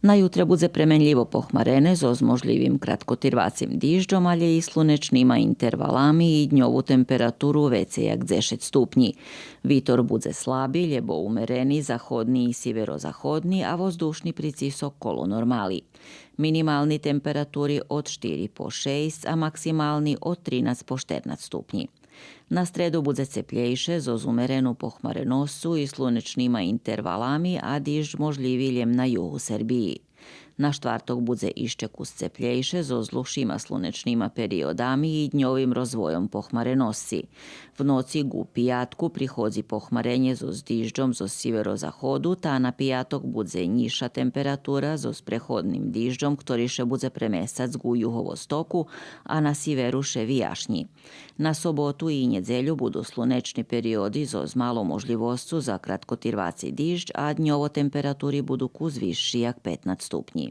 Najutre bude premenljivo pohmarene zo zmožljivim kratkotirvacim diždžom, ali i slunečnima intervalami i dnjovu temperaturu veće jak 10 stupnji. Vitor bude slabi, ljebo umereni, zahodni i sjeverozahodni, a vozdušni pricisok kolo normali. Minimalni temperaturi od 4 po 6, a maksimalni od 13 po 14 stupnji. Na stredu bude cepljejše zo umerenu pohmarenoscu i slunečnima intervalami, a dižd možljiviljem na juhu Srbiji. Na štvartok bude iščeku scepljejše zo zlušima slunečnima periodami i dnjovim rozvojom pohmarenosci. V noci gu pijatku prihodzi pohmarenje zo s diždžom zo sjeverozahodu, ta na pijatok bude niša temperatura zo s prehodnim diždžom, ktoriše bude premesac gu juhovostoku, a na siveru še vijašnji. Na sobotu i njedzelju budu slunečni periodi zo s malom možljivosću za kratkotirvaci diždž, a dnjovo temperaturi budu kuz višši jak 15 stupnji.